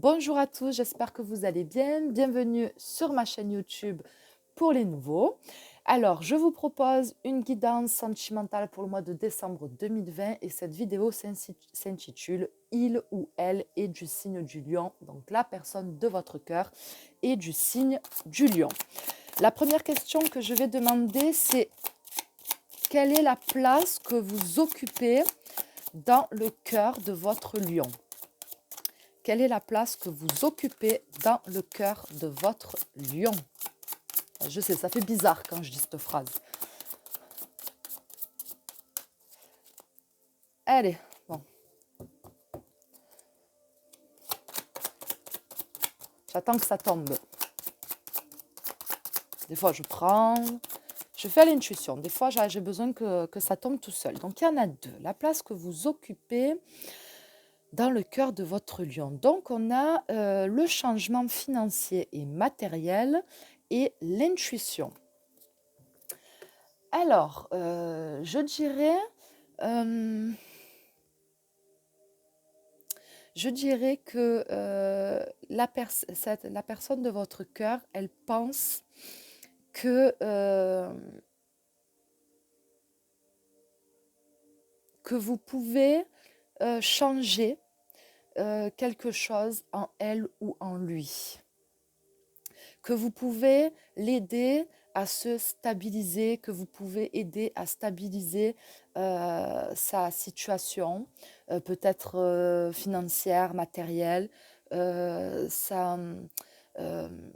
Bonjour à tous, j'espère que vous allez bien. Bienvenue sur ma chaîne YouTube pour les nouveaux. Alors, je vous propose une guidance sentimentale pour le mois de décembre 2020 et cette vidéo s'intitule Il ou elle est du signe du lion, donc la personne de votre cœur est du signe du lion. La première question que je vais demander, c'est quelle est la place que vous occupez dans le cœur de votre lion? Quelle est la place que vous occupez dans le cœur de votre lion? Je sais, ça fait bizarre quand je dis cette phrase. Allez, bon. J'attends que ça tombe. Des fois, je prends, je fais à l'intuition. Des fois, j'ai besoin que ça tombe tout seul. Donc, il y en a deux. La place que vous occupez dans le cœur de votre lion. Donc, on a le changement financier et matériel et l'intuition. Alors, je dirais... Je dirais que la personne de votre cœur, elle pense que vous pouvez changer quelque chose en elle ou en lui. Que vous pouvez l'aider à se stabiliser, que vous pouvez aider à stabiliser sa situation, peut-être financière, matérielle,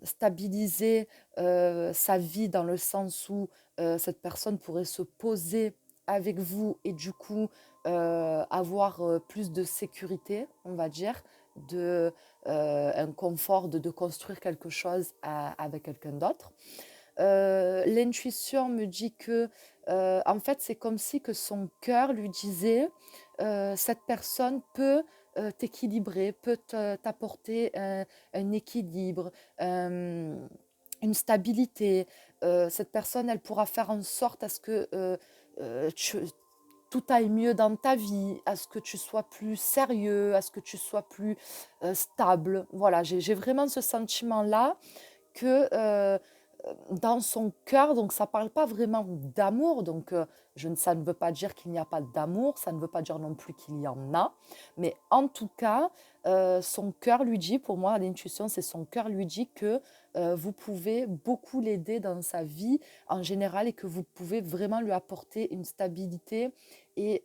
stabiliser sa vie dans le sens où cette personne pourrait se poser avec vous et du coup avoir plus de sécurité, on va dire, de un confort de construire quelque chose avec quelqu'un d'autre. L'intuition me dit que, en fait, c'est comme si que son cœur lui disait, cette personne peut t'équilibrer, peut t'apporter un équilibre, une stabilité. Cette personne, elle pourra faire en sorte à ce que tout aille mieux dans ta vie, à ce que tu sois plus sérieux, à ce que tu sois plus stable. Voilà, j'ai vraiment ce sentiment-là que dans son cœur, donc ça ne parle pas vraiment d'amour, donc ça ne veut pas dire qu'il n'y a pas d'amour, ça ne veut pas dire non plus qu'il y en a, mais en tout cas, son cœur lui dit, pour moi l'intuition c'est son cœur lui dit que vous pouvez beaucoup l'aider dans sa vie en général et que vous pouvez vraiment lui apporter une stabilité et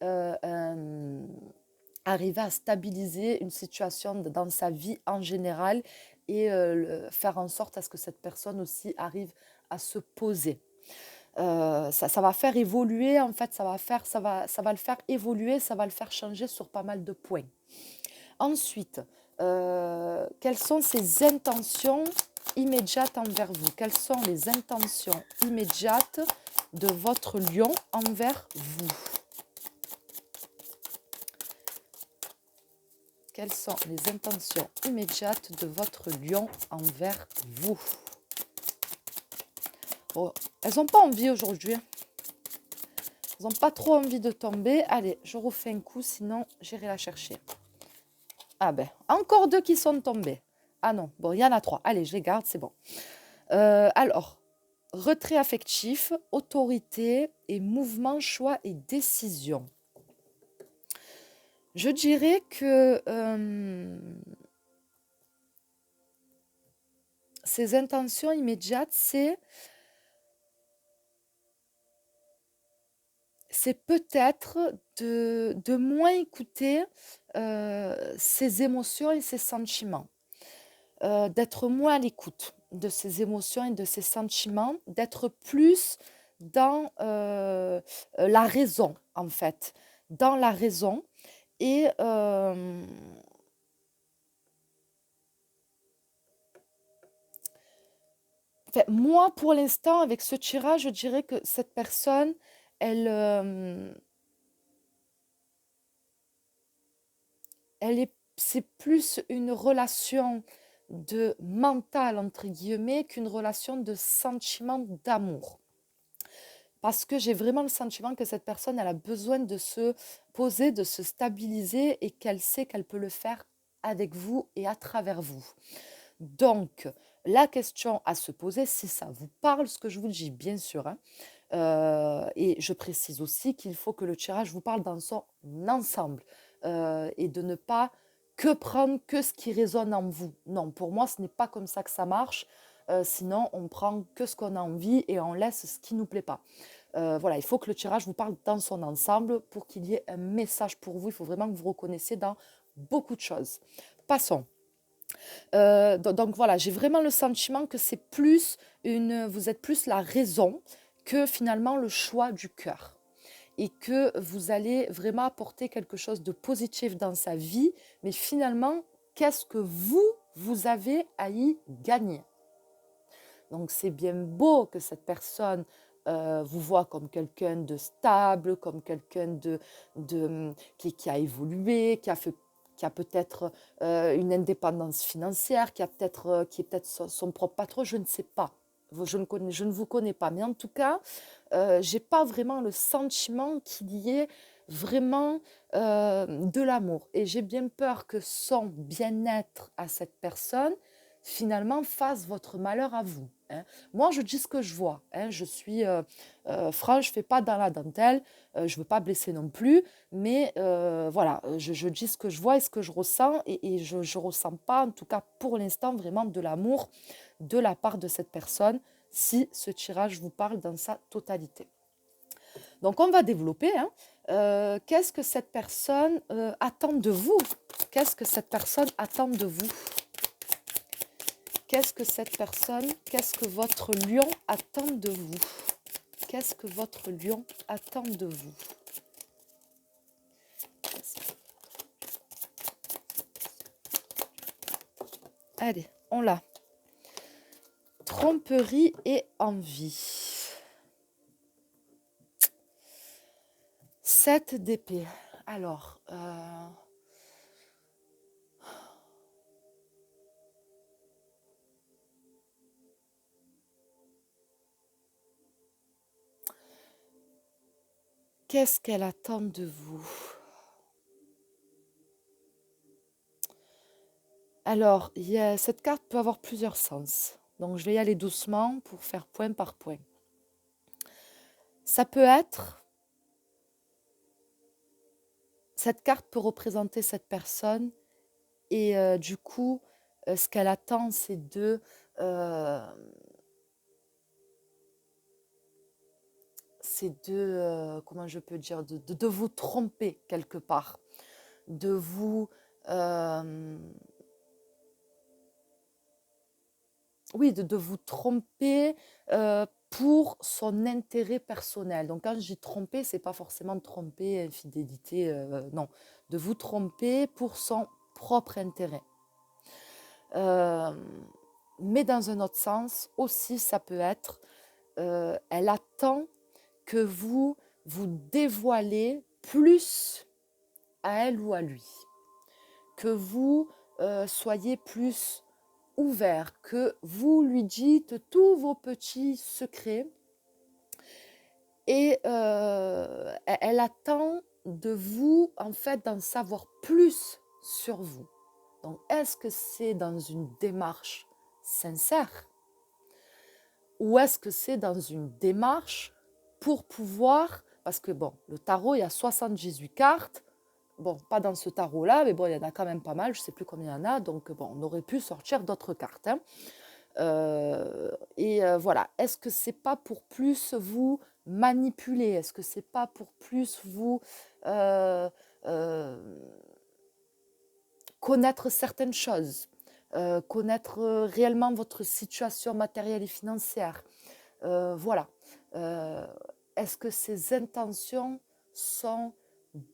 arriver à stabiliser une situation dans sa vie en général et faire en sorte à ce que cette personne aussi arrive à se poser. Ça va faire évoluer, en fait, ça va le faire évoluer, ça va le faire changer sur pas mal de points. Ensuite, quelles sont ses intentions immédiates envers vous? Quelles sont les intentions immédiates de votre lion envers vous? Quelles sont les intentions immédiates de votre lion envers vous? Oh, elles n'ont pas envie aujourd'hui. Elles n'ont pas trop envie de tomber. Allez, je refais un coup, sinon j'irai la chercher. Ah ben, encore deux qui sont tombés. Ah non, bon, il y en a trois. Allez, je les garde, c'est bon. Alors, retrait affectif, autorité et mouvement, choix et décision. Je dirais que ces intentions immédiates, c'est peut-être de moins écouter ses émotions et ses sentiments, d'être moins à l'écoute de ses émotions et de ses sentiments, d'être plus dans la raison, en fait, dans la raison. Et moi, pour l'instant, avec ce tirage, je dirais que cette personne, elle, c'est plus une relation de mental, entre guillemets, qu'une relation de sentiment d'amour. Parce que j'ai vraiment le sentiment que cette personne, elle a besoin de se poser, de se stabiliser et qu'elle sait qu'elle peut le faire avec vous et à travers vous. Donc, la question à se poser, si ça vous parle, ce que je vous dis, bien sûr, hein, et je précise aussi qu'il faut que le tirage vous parle dans son ensemble et de ne pas que prendre que ce qui résonne en vous. Non, pour moi, ce n'est pas comme ça que ça marche. Sinon, on prend que ce qu'on a envie et on laisse ce qui ne nous plaît pas. Voilà, il faut que le tirage vous parle dans son ensemble pour qu'il y ait un message pour vous. Il faut vraiment que vous reconnaissiez dans beaucoup de choses. Passons. Donc voilà, j'ai vraiment le sentiment que c'est plus vous êtes plus la raison que finalement le choix du cœur. Et que vous allez vraiment apporter quelque chose de positif dans sa vie, mais finalement, qu'est-ce que vous avez à y gagner? Donc c'est bien beau que cette personne vous voit comme quelqu'un de stable, comme quelqu'un qui a évolué, qui a peut-être une indépendance financière, qui est peut-être son propre patron, je ne sais pas. Je ne vous connais pas, mais en tout cas, j'ai pas vraiment le sentiment qu'il y ait vraiment de l'amour. Et j'ai bien peur que son bien-être à cette personne, finalement, fasse votre malheur à vous, hein. Moi, je dis ce que je vois, hein. Je suis franche, je ne fais pas dans la dentelle, je ne veux pas blesser non plus, mais voilà, je dis ce que je vois et ce que je ressens, et je ne ressens pas, en tout cas pour l'instant, vraiment de l'amour de la part de cette personne, si ce tirage vous parle dans sa totalité. Donc, on va développer, hein. Qu'est-ce que cette personne attend de vous? Qu'est-ce que cette personne attend de vous? Qu'est-ce que votre lion attend de vous? Qu'est-ce que votre lion attend de vous? Allez, on l'a. Tromperie et envie. 7 d'épée. Alors, qu'est-ce qu'elle attend de vous? Alors, cette carte peut avoir plusieurs sens. Donc, je vais y aller doucement pour faire point par point. Ça peut être... Cette carte peut représenter cette personne et du coup, ce qu'elle attend, c'est comment je peux dire, de vous tromper quelque part, de vous... oui, de vous tromper pour son intérêt personnel. Donc, quand je dis tromper, c'est pas forcément tromper, infidélité, non. De vous tromper pour son propre intérêt. Mais dans un autre sens, aussi, ça peut être, elle attend que vous dévoilez plus à elle ou à lui. Que vous soyez plus ouvert, que vous lui dites tous vos petits secrets et elle attend de vous, en fait, d'en savoir plus sur vous. Donc, est-ce que c'est dans une démarche sincère ou est-ce que c'est dans une démarche pour pouvoir, parce que bon, le tarot, il y a 78 cartes. Bon, pas dans ce tarot-là, mais bon, il y en a quand même pas mal, je ne sais plus combien il y en a, donc bon, on aurait pu sortir d'autres cartes, hein. Voilà, est-ce que c'est pas pour plus vous manipuler? Est-ce que c'est pas pour plus vous euh, connaître certaines choses, connaître réellement votre situation matérielle et financière? Voilà. Est-ce que ces intentions sont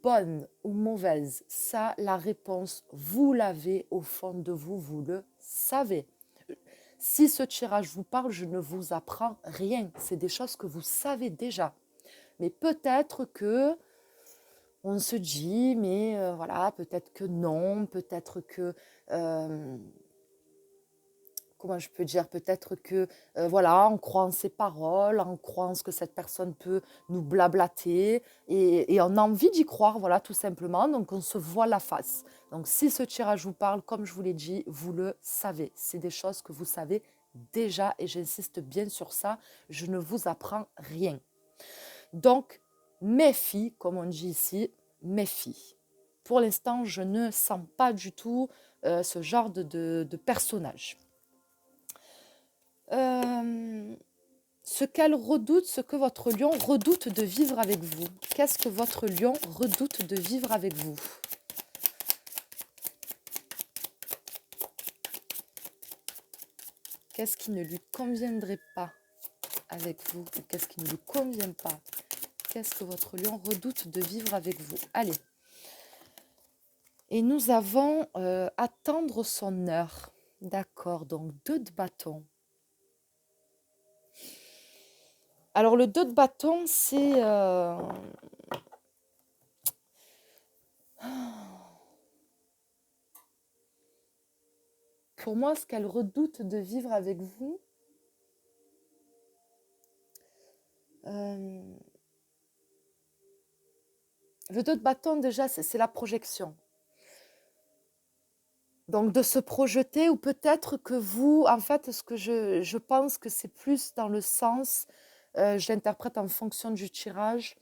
bonnes ou mauvaises? Ça, la réponse, vous l'avez au fond de vous, vous le savez. Si ce tirage vous parle, je ne vous apprends rien. C'est des choses que vous savez déjà. Mais peut-être que on se dit, mais voilà, peut-être que non, peut-être que comment je peux dire, peut-être que, voilà, on croit en ses paroles, on croit en ce que cette personne peut nous blablater et on a envie d'y croire, voilà, tout simplement. Donc, on se voit la face. Donc, si ce tirage vous parle, comme je vous l'ai dit, vous le savez. C'est des choses que vous savez déjà et j'insiste bien sur ça. Je ne vous apprends rien. Donc, méfie, comme on dit ici, méfie. Pour l'instant, je ne sens pas du tout ce genre de personnage. Ce qu'elle redoute, ce que votre lion redoute de vivre avec vous. Qu'est-ce que votre lion redoute de vivre avec vous? Qu'est-ce qui ne lui conviendrait pas avec vous? Ou qu'est-ce qui ne lui convient pas? Qu'est-ce que votre lion redoute de vivre avec vous? Allez. Et nous avons attendre son heure. D'accord, donc 2 de bâton. Alors le 2 de bâton, c'est... Pour moi, ce qu'elle redoute de vivre avec vous, le 2 de bâton, déjà, c'est la projection. Donc de se projeter, ou peut-être que vous, en fait, ce que je pense que c'est plus dans le sens, je l'interprète en fonction du tirage,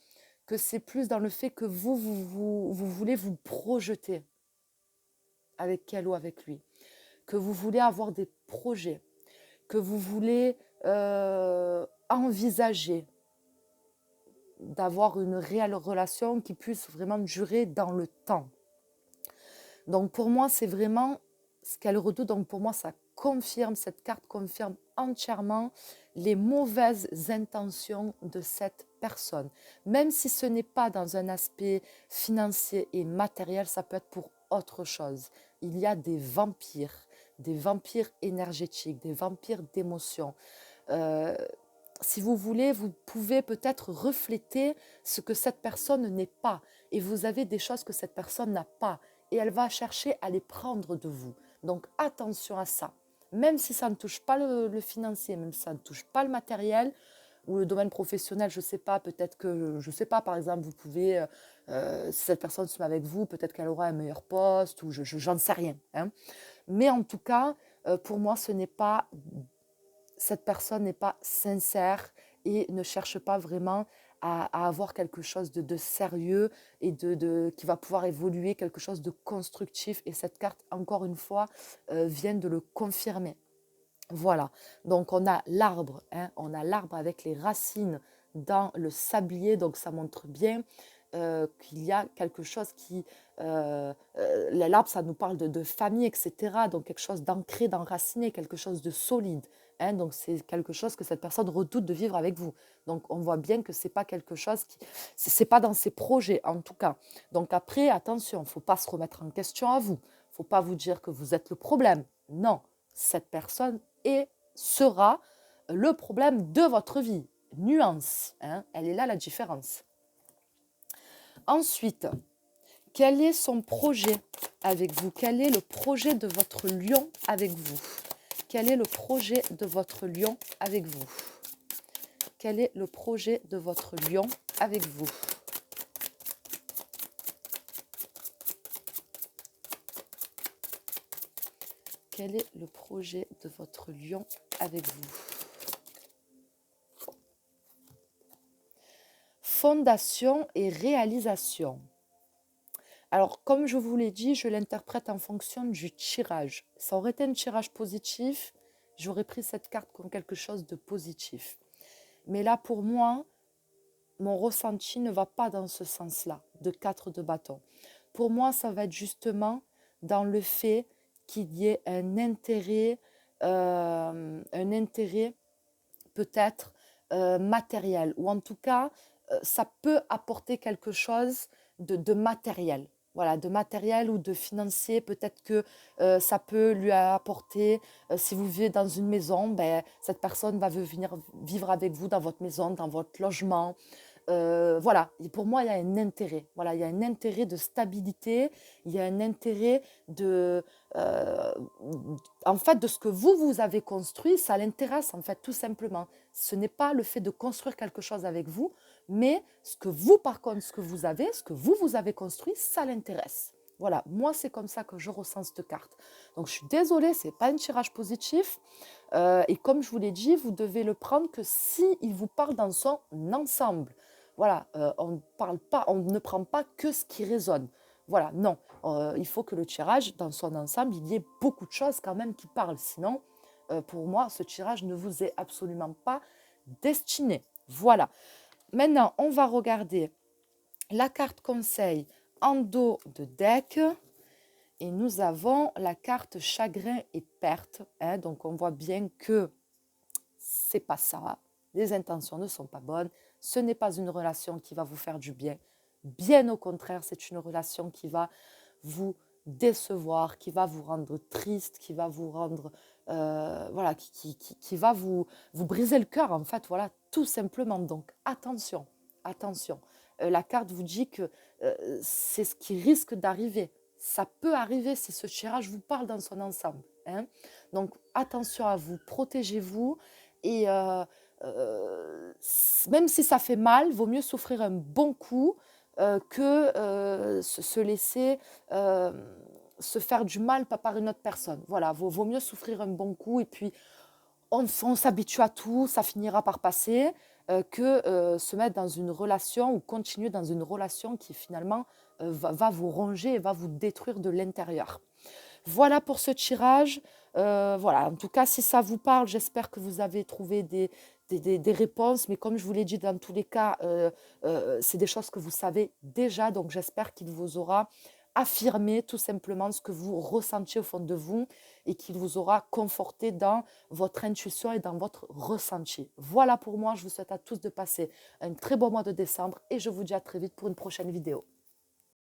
que c'est plus dans le fait que vous voulez vous projeter avec elle ou avec lui, que vous voulez avoir des projets, que vous voulez envisager d'avoir une réelle relation qui puisse vraiment durer dans le temps. Donc pour moi, c'est vraiment ce qu'elle redoute. Donc pour moi, ça confirme, cette carte confirme entièrement les mauvaises intentions de cette personne. Même si ce n'est pas dans un aspect financier et matériel, ça peut être pour autre chose. Il y a des vampires énergétiques, des vampires d'émotions. Si vous voulez, vous pouvez peut-être refléter ce que cette personne n'est pas. Et vous avez des choses que cette personne n'a pas. Et elle va chercher à les prendre de vous. Donc attention à ça. Même si ça ne touche pas le financier, même si ça ne touche pas le matériel ou le domaine professionnel, je ne sais pas, peut-être que, je ne sais pas, par exemple, vous pouvez, si cette personne se met avec vous, peut-être qu'elle aura un meilleur poste ou j'en sais rien. Hein. Mais en tout cas, pour moi, cette personne n'est pas sincère et ne cherche pas vraiment à avoir quelque chose de sérieux et qui va pouvoir évoluer, quelque chose de constructif. Et cette carte, encore une fois, vient de le confirmer. Voilà, donc on a l'arbre, hein, on a l'arbre avec les racines dans le sablier, donc ça montre bien qu'il y a quelque chose qui... l'arbre, ça nous parle de famille, etc. Donc quelque chose d'ancré, d'enraciné, quelque chose de solide. Hein, donc c'est quelque chose que cette personne redoute de vivre avec vous. Donc on voit bien que c'est pas quelque chose qui... C'est pas dans ses projets, en tout cas. Donc après, attention, il ne faut pas se remettre en question à vous. Il ne faut pas vous dire que vous êtes le problème. Non, cette personne sera le problème de votre vie. Nuance, hein, elle est là la différence. Ensuite, quel est son projet avec vous? Quel est le projet de votre lion avec vous? Quel est le projet de votre lion avec vous? Quel est le projet de votre lion avec vous? Quel est le projet de votre lion avec vous? Fondation et réalisation. Alors, comme je vous l'ai dit, je l'interprète en fonction du tirage. Ça aurait été un tirage positif, j'aurais pris cette carte comme quelque chose de positif. Mais là, pour moi, mon ressenti ne va pas dans ce sens-là, de 4 de bâton. Pour moi, ça va être justement dans le fait qu'il y ait un intérêt peut-être matériel, ou en tout cas, ça peut apporter quelque chose de matériel. Voilà, de matériel ou de financier, peut-être que ça peut lui apporter, si vous vivez dans une maison, ben, cette personne va venir vivre avec vous dans votre maison, dans votre logement. voilà, et pour moi, il y a un intérêt. Voilà, il y a un intérêt de stabilité, il y a un intérêt euh, en fait, de ce que vous avez construit, ça l'intéresse, en fait, tout simplement. Ce n'est pas le fait de construire quelque chose avec vous, mais ce que vous, par contre, ce que vous avez, ce que vous avez construit, ça l'intéresse. Voilà, moi, c'est comme ça que je ressens cette carte. Donc, je suis désolée, ce n'est pas un tirage positif. Et comme je vous l'ai dit, vous devez le prendre que s'il vous parle dans son ensemble. Voilà, on ne prend pas que ce qui résonne. Voilà, non. Il faut que le tirage, dans son ensemble, il y ait beaucoup de choses quand même qui parlent. Sinon, pour moi, ce tirage ne vous est absolument pas destiné. Voilà. Maintenant, on va regarder la carte conseil en dos de deck. Et nous avons la carte chagrin et perte. Hein, donc, on voit bien que c'est pas ça. Les intentions ne sont pas bonnes. Ce n'est pas une relation qui va vous faire du bien. Bien au contraire, c'est une relation qui va vous décevoir, qui va vous rendre triste, qui va vous rendre, voilà, qui va vous briser le cœur, en fait, voilà, tout simplement. Donc, attention, attention. La carte vous dit que c'est ce qui risque d'arriver. Ça peut arriver si ce tirage vous parle dans son ensemble. Hein. Donc, attention à vous, protégez-vous et même si ça fait mal, vaut mieux souffrir un bon coup que se laisser se faire du mal par une autre personne. Voilà, vaut mieux souffrir un bon coup et puis on s'habitue à tout, ça finira par passer, que se mettre dans une relation ou continuer dans une relation qui finalement va vous ronger et va vous détruire de l'intérieur. Voilà pour ce tirage. Voilà, en tout cas, si ça vous parle, j'espère que vous avez trouvé des réponses. Mais comme je vous l'ai dit, dans tous les cas, c'est des choses que vous savez déjà. Donc, j'espère qu'il vous aura affirmé tout simplement ce que vous ressentiez au fond de vous et qu'il vous aura conforté dans votre intuition et dans votre ressenti. Voilà pour moi. Je vous souhaite à tous de passer un très bon mois de décembre et je vous dis à très vite pour une prochaine vidéo.